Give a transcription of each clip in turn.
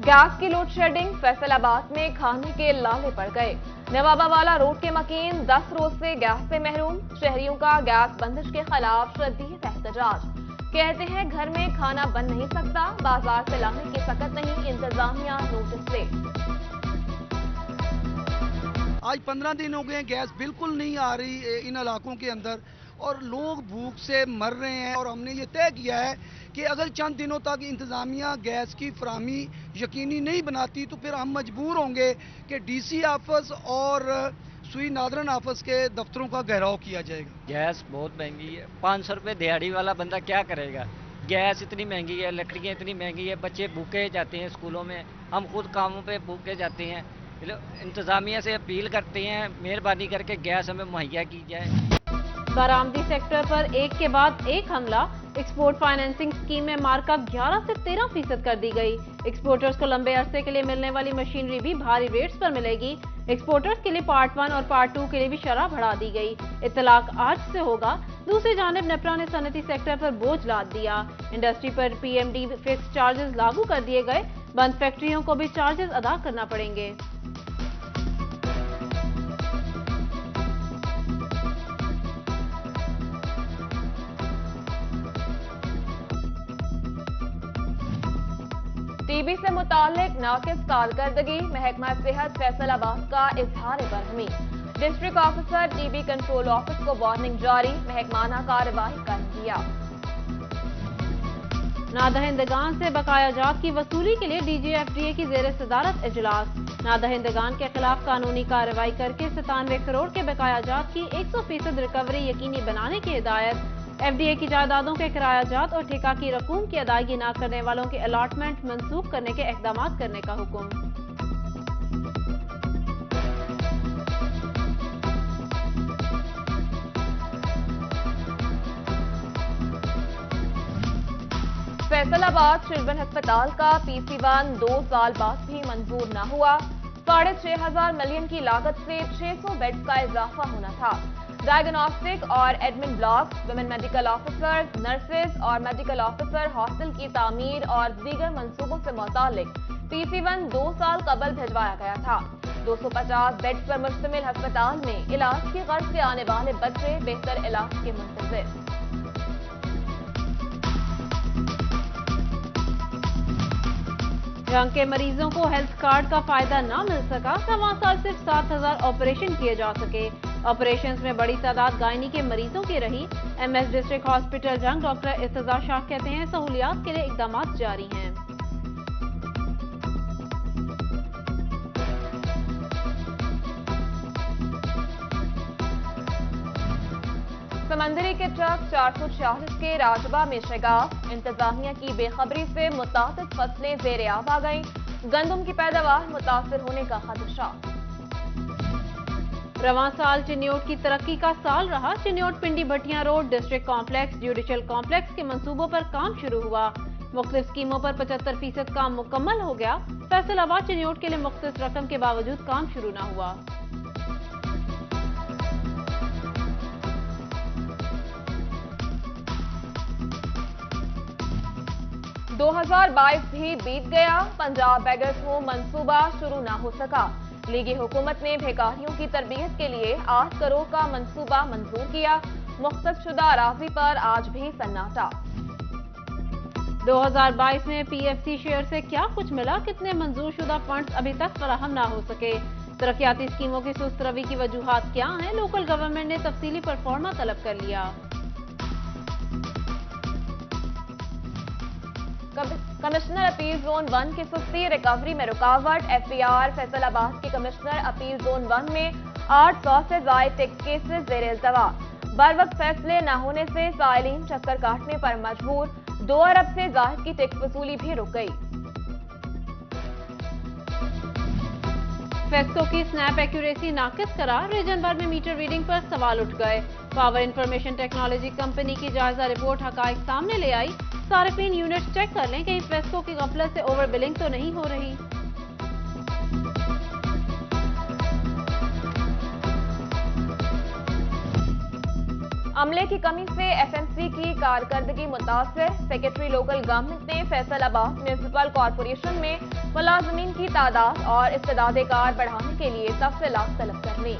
Gas की load shedding, Faisalabad में खाने के लाले पड़ गए। नवाबावाला रोड के मकीन 10 रोज से गैस से महरूम। शहरियों का गैस बंदिश के खिलाफ शदीद एहतजाज। कहते हैं घर में खाना बन नहीं सकता, बाजार से लाने की सकत नहीं, इंतजामिया नोटिस ले। आज 15 दिन हो गए, गैस बिल्कुल नहीं आ रही इन इलाकों के अंदर और लोग भूख से मर रहे हैं। और हमने ये तय किया है कि अगर चंद दिनों तक इंतज़ामिया गैस की फराहमी यकीनी नहीं बनाती तो फिर हम मजबूर होंगे कि डीसी ऑफिस और सुई नादरन ऑफिस के दफ्तरों का घेराव किया जाएगा। गैस बहुत महंगी है, 500 रुपये दिहाड़ी वाला बंदा क्या करेगा। गैस इतनी महंगी है, लकड़ियाँ इतनी महंगी है, बच्चे भूखे जाते हैं स्कूलों में, हम खुद कामों पे भूखे जाते हैं। इंतज़ामिया से अपील करते हैं मेहरबानी करके गैस हमें मुहैया की जाए। बारामदी सेक्टर पर एक के बाद एक हमला। एक्सपोर्ट फाइनेंसिंग स्कीम में मार्कअप 11 से 13% कर दी गई। एक्सपोर्टर्स को लंबे अरसे के लिए मिलने वाली मशीनरी भी भारी रेट्स पर मिलेगी। एक्सपोर्टर्स के लिए पार्ट 1 और पार्ट 2 के लिए भी शरह बढ़ा दी गई। इतलाक आज से होगा। दूसरी जानिब नेप्रा ने सनती सेक्टर पर बोझ लाद दिया। इंडस्ट्री पर पीएमडी फिक्स चार्जेस लागू कर दिए गए। बंद फैक्ट्रियों को भी चार्जेस अदा करना पड़ेंगे। टीबी से मुतालिक नाकिस कारकर्दगी, महकमा सेहत फैसलाबाद का इजहार बरहमी। District officer TB control office को वार्निंग जारी, महकमाना कार्रवाई कर दिया। नादहिंदगान से बकाया जात की वसूली के लिए डीजीएफडीए की जेर सदारत इजलास। नादहिंदगान के खिलाफ कानूनी कार्रवाई करके 97 करोड़ के बकाया जात की 100% रिकवरी यकीनी बनाने की हिदायत। एफडीए की जायदादों के किरायाजात और ठेका की रकूम की अदायगी न करने वालों के अलॉटमेंट मंसूख करने के इकदाम करने का हुक्म। फैसलाबाद चिल्ड्रन अस्पताल का PC1 2 साल बाद भी मंजूर न हुआ। 6,500 मिलियन की लागत से 600 बेड्स का इजाफा होना था। डायग्नोस्टिक और admin block, women medical officer, nurses और मेडिकल ऑफिसर हॉस्टल की तामीर और दीगर मंसूबों से मुतालिक PC1 2 साल कबल भिजवाया गया था। 250 बेड्स पर मुश्तमिल अस्पताल में इलाज की गर्ज से आने वाले बच्चे बेहतर इलाज के मुंतजिर। रंग के मरीजों को हेल्थ कार्ड का फायदा न मिल सका। 1.25 साल सिर्फ 7,000 ऑपरेशन किए जा सके। ऑपरेशंस में बड़ी तादाद गायनी के मरीजों की रही। MS डिस्ट्रिक्ट हॉस्पिटल जंग डॉक्टर इर्तजा शाह कहते हैं सहूलियात के लिए इकदाम जारी हैं। समंदरी के ट्रक 446 के राजबा में शगाफ। इंतजामिया की बेखबरी से मुताबिक फसलें ज़ेर आब आ गईं। गंदम की पैदावार मुतासर होने का खदशा। रवां साल चिन्योट की तरक्की का साल रहा। Chiniot Pindi Bhattian road, district complex, judicial complex के मंसूबों पर काम शुरू हुआ। मुख्तलिफ स्कीमों पर 75% काम मुकम्मल हो गया। फैसलाबाद चिन्योट के लिए मुख्तलिफ रकम के बावजूद काम शुरू न हुआ। 2022 भी बीत गया। पंजाब बेगर्स होम मंसूबा शुरू ना हो सका। लीगी हुकूमत ने बेकारियों की तरबियत के लिए 8 करोड़ का मंसूबा मंजूर किया। मुख्तसुदा अराजी पर आज भी सन्नाटा। 2022 में PFC शेयर से क्या कुछ मिला, कितने मंजूर शुदा फंड्स अभी तक फराहम ना हो सके। तरक्याती स्कीमों की सुस्त रवी की वजूहात क्या हैं। लोकल गवर्नमेंट ने तफसीली परफॉर्मा तलब कर लिया। कमिश्नर अपील जोन 1 की सुस्ती, रिकवरी में रुकावट। FPR फैसलाबाद के कमिश्नर अपील जोन 1 में 800 से ज्यादा टैक्स केसेस ज़ेर इल्तवा। बर वक्त फैसले न होने से साइलिन चक्कर काटने पर मजबूर। 2 अरब से ज्यादा की टैक्स वसूली भी रुक गई। फेस्को की स्नैप एक्यूरेसी नाकिस करार। रीजन भर में मीटर रीडिंग पर सवाल उठ गए। पावर इंफॉर्मेशन टेक्नोलॉजी कंपनी की जायजा रिपोर्ट हकाइक सामने ले आई। सार्फिन यूनिट चेक कर लें कहीं फेस्को की गफलत से ओवर बिलिंग तो नहीं हो रही। अमले की कमी से एफएमसी की कारकर्दगी मुतासिर। सेक्रेटरी लोकल गवर्नमेंट ने फैसलाबाद म्यूनिसिपल कॉरपोरेशन में मुलाजमीन की तादाद और इस्तेदाद-ए-कार बढ़ाने के लिए तफसीलात तलब कर ली।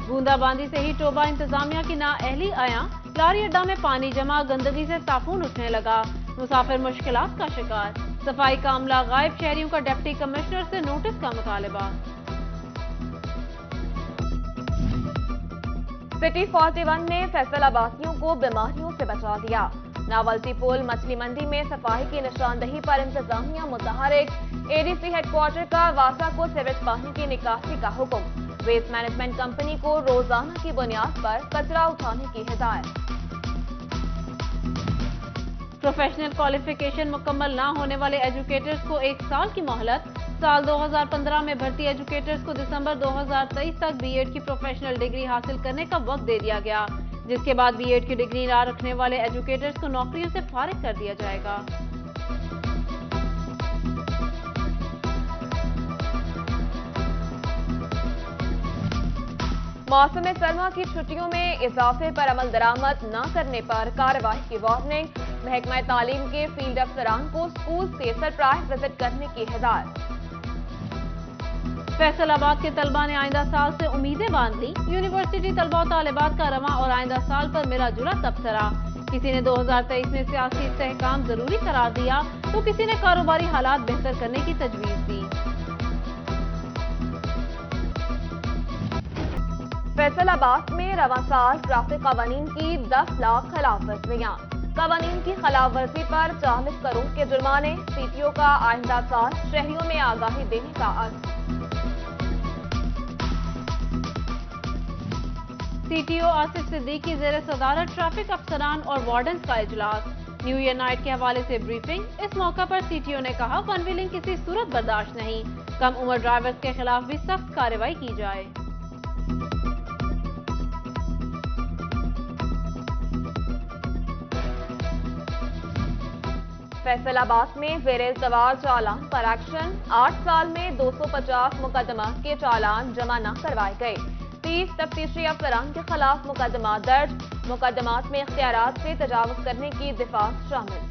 बूंदाबांदी से ही टोबा इंतजामिया की नाअहली आया, लारी अड्डा में पानी जमा, गंदगी से ताफून उठने लगा, मुसाफिर मुश्किलात का शिकार। सफाई का अमला गायब, शहरियों का डिप्टी कमिश्नर से नोटिस का मुतालबा। सिटी 41 ने फैसलाबादियों को बीमारियों से बचा दिया। नावलती पुल मछली मंडी में सफाई की निशानदही पर इंतजामिया मुतहरिक। एडीसी हेडक्वार्टर का वासा को सीवेज पानी की निकासी का हुक्म। वेस्ट मैनेजमेंट कंपनी को रोजाना की बुनियाद पर कचरा उठाने की हिदायत। प्रोफेशनल क्वालिफिकेशन मुकम्मल ना होने वाले एजुकेटर्स को 1 साल की मोहलत। साल 2015 में भर्ती एजुकेटर्स को दिसंबर 2023 तक बीएड की प्रोफेशनल डिग्री हासिल करने का वक्त दे दिया गया, जिसके बाद बीएड की डिग्री ना रखने वाले एजुकेटर्स को नौकरियों से फारिग कर दिया जाएगा। मौसम सरमा की छुट्टियों में इजाफे पर अमल दरामद न करने पर कार्रवाई की वार्निंग। महकमा तालीम के फील्ड अफसरान को स्कूल से सरप्राइज विजिट करने की हिदायत। फैसलाबाद के तलबा ने आइंदा साल से उम्मीदें बांध ली। यूनिवर्सिटी तलबा और तालिबात का रवां और आइंदा साल पर मिला जुला तबसरा। किसी ने 2023 में सियासी इस्तेहकाम जरूरी करार दिया, तो किसी ने कारोबारी हालात बेहतर करने की तजवीज दी। फैसलाबाद में रवां साल ट्रैफिक कवानीन की 10 लाख खिलाफ वर्जियां। कवानीन की खिलाफ वर्जी पर 40 करोड़ के जुर्माने। सीटीओ का आइंदा साल शहरियों में आगाही देने का अज़्म। सीटीओ आसिफ सिद्दीकी ज़ेर सदारत ट्रैफिक अफसरान और वार्डन्स का इजलास। न्यू ईयर नाइट के हवाले से ब्रीफिंग। इस मौका पर सीटीओ ने कहा, वन व्हीलिंग किसी सूरत बर्दाश्त नहीं। कम उम्र ड्राइवर्स के खिलाफ भी सख्त कार्रवाई की जाए। फैसलाबाद में ज़ेर इल्तवा चालान पर एक्शन। 8 साल में 250 मुकदमात के चालान जमा न करवाए गए। 30 तफ्तीशी अफसरान के खिलाफ मुकदमा दर्ज। मुकदमात में इख्तियारात से तजावुज करने की दिफात शामिल।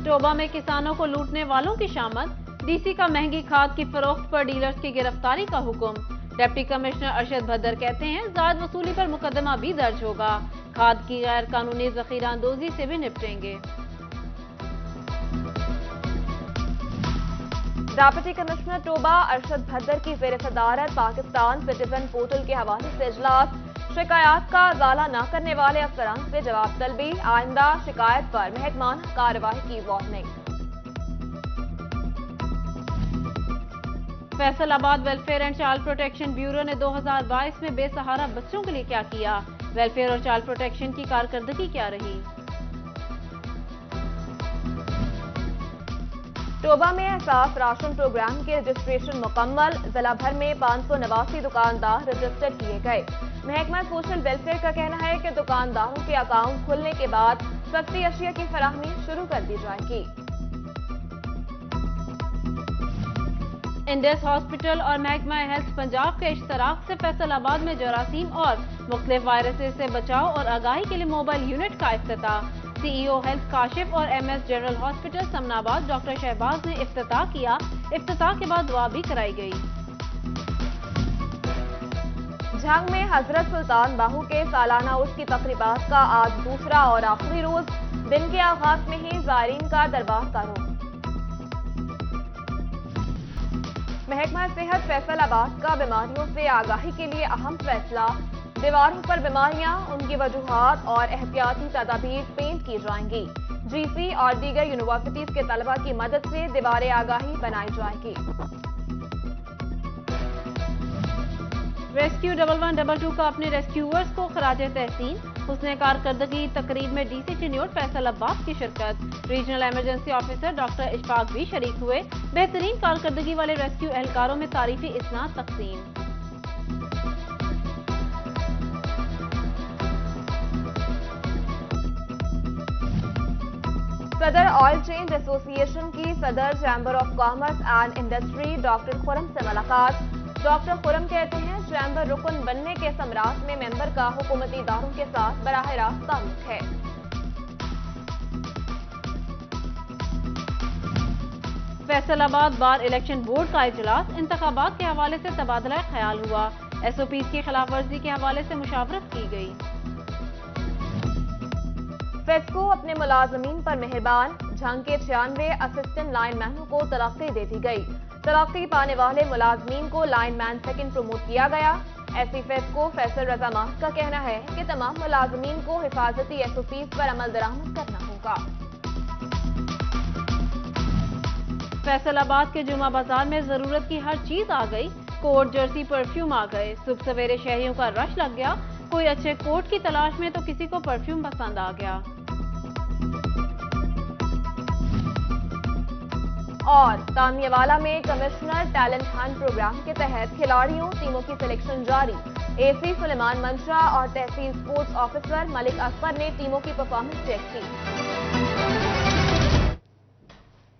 टोबा में किसानों को लूटने वालों की शामत। डीसी का महंगी खाद की फरोख्त पर डीलर्स की गिरफ्तारी का हुक्म। डिप्टी कमिश्नर अरशद भद्दर कहते हैं, ज़ायद वसूली पर मुकदमा भी दर्ज होगा। खाद की गैर कानूनी जखीरा अंदोजी से भी निपटेंगे। Deputy commissioner Toba Arshad Bhaddar की ज़ेर सदारत पाकिस्तान सिटीजन पोर्टल के हवाले से इजलास। शिकायत का अजाला न करने वाले अफसरान से जवाब तलबी। आइंदा शिकायत पर महकमाना कार्रवाई की warning. Faisalabad welfare and child protection bureau ने 2022 में बेसहारा बच्चों के लिए क्या किया? वेलफेयर और चाइल्ड प्रोटेक्शन की कारकर्दगी क्या रही? टोबा में एहसास राशन प्रोग्राम के रजिस्ट्रेशन मुकम्मल। जिला भर में 589 दुकानदार रजिस्टर किए गए। महकमा सोशल वेलफेयर का कहना है कि दुकानदारों के अकाउंट खुलने के बाद सस्ती अशिया की फराहमी शुरू कर दी जाएगी। इंडस हॉस्पिटल और महकमा हेल्थ पंजाब के इश्तराक से फैसलाबाद में जरासीम और मुख्तलिफ वायरसेस से बचाव और आगाही के लिए मोबाइल यूनिट का इफ्तिताह। सीईओ हेल्थ काशिफ और MS general hospital Samanabad doctor Shahbaz ने इफ्तिताह किया। इफ्तिताह के बाद दुआ भी कराई गई। झंग में हजरत सुल्तान बाहू के सालाना उर्स की तकरीबात का आज दूसरा और आखिरी रोज। दिन के आगाज में ही ज़ायरीन का दरबार का रुख। महकमा सेहत फैसलाबाद का बीमारियों से आगाही के लिए अहम फैसला। दीवारों पर बीमारियां, उनकी वजूहात और एहतियाती तदाबीर पेंट की जाएंगी। जीसी और दीगर यूनिवर्सिटीज के तलबा की मदद से दीवारें आगाही बनाई जाएगी। रेस्क्यू 1112 का अपने रेस्क्यूअर्स को खराज तहसीन। हुस्ने कारकर्दगी तकरीब में डीसी चिन्योट फैसलाबाद की शिरकत। Regional emergency officer doctor Ishfaq भी शरीक हुए। बेहतरीन कारकर्दगी वाले रेस्क्यू एहलकारों में तारीफी इस्नाद तकसीम। सदर ऑयल चेंज एसोसिएशन की सदर chamber of commerce and industry doctor Khurram से मुलाकात। डॉक्टर खुरम कहते हैं चैम्बर रुकन बनने के समरात में मेंबर का हुकूमती इदारों के साथ बराह रास्त ताल्लुक है। फैसलाबाद बार इलेक्शन बोर्ड का इजलास इंतखाबात के हवाले से तबादला ख्याल हुआ। SOPs की खिलाफ वर्जी के हवाले से मुशावरत की गई। फेस्को अपने मुलाजमीन पर मेहरबान, झंग के 96 असिस्टेंट लाइनमैनों को तरक्की दे दी गई। तरक्की पाने वाले मुलाजमीन को लाइनमैन सेकंड प्रमोट किया गया। ऐसी फेस्को फैसल रजा माह का कहना है कि तमाम मुलाजमीन को हिफाजती SOPs पर अमल दरामद करना होगा। फैसलाबाद के जुमा बाजार में जरूरत की हर चीज आ गई। कोट, जर्सी, परफ्यूम आ गए। सुबह सवेरे शहरियों का रश लग गया। कोई अच्छे कोट की तलाश में तो किसी को परफ्यूम पसंद आ गया। और तानियावाला में कमिश्नर टैलेंट हंट प्रोग्राम के तहत खिलाड़ियों टीमों की सिलेक्शन जारी। AC सुलेमान मंशा और तहसील स्पोर्ट्स ऑफिसर मलिक असगर ने टीमों की परफॉर्मेंस चेक की।